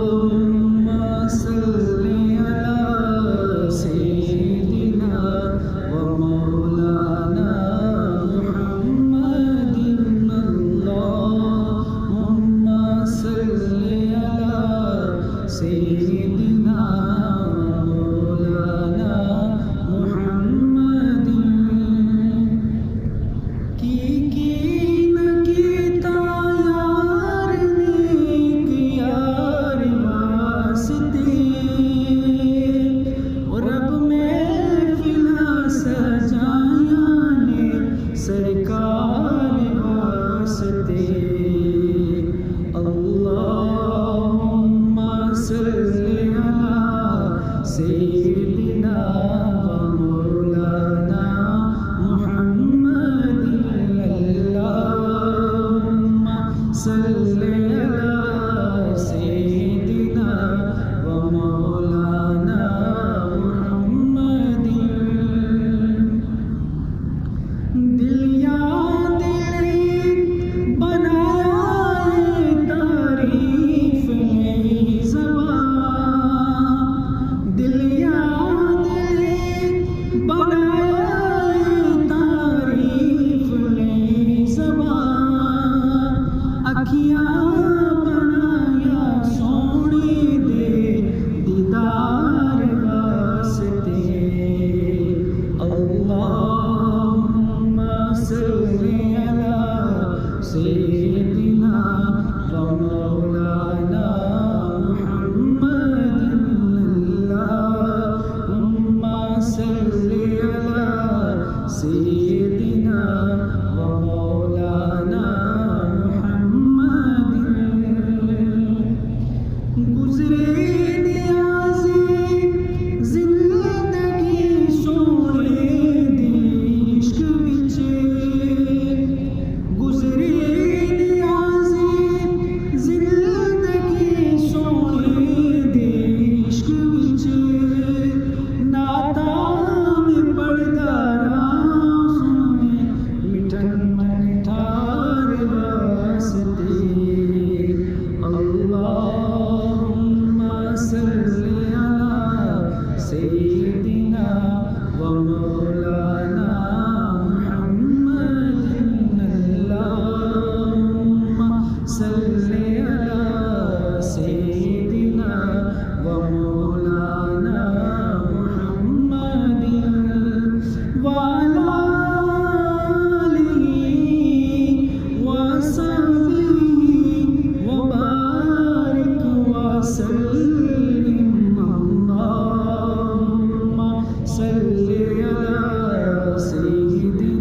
अल्लाहुम्मा सल्ली अला सय्यिदिना व मौलाना मुहम्मदिन। अल्लाहुम्मा सल्ली अला सय्यिदिना व मौलाना मुहम्मदिन। की न कीता यार नेक यार वास्ते, और रब महफिला सजाया ने सरकार वास्ते। अल्लाहुम्मा सल्ली अला सय्यिदिना व मौलाना मुहम्मदिन। अल्लाहुम्मा सल्ली अला सय्यिदिना व मौलाना मुहम्मदिन। दिल या दिल बनाया तारीफ नहीं ज़बान, दिल या दिल बनाया तारीफ नहीं ज़बान। अखियाँ बनाया सोने दे दीदार वास्ते। अल्लाहुम्मा सल्ली अला सय्यिदिना व मौलाना मुहम्मदिन। अल्लाहुम्मा सल्ली अला सय्यिदिना व मौलाना मुहम्मदिन। गुज़रे नियाज़े ज़िंदगी सोने दी इश्क विच, गुज़रे नियाज़े ज़िंदगी सोने दी इश्क विच। नाता में पढ़दा राज़ मिठन मन ठार वास्ते। अल्लाहुम्मा सल्ली अला सय्यिदिना व मौलाना मुहम्मदिन। अल्लाहुम्मा सल्ली अला सय्यिदिना व मौलाना मुहम्मदिन व अला आलिहि व सहबिहि व बारिक व सल्लिम। अल्लाहुम्मा सल्ली अला सय्यिदिना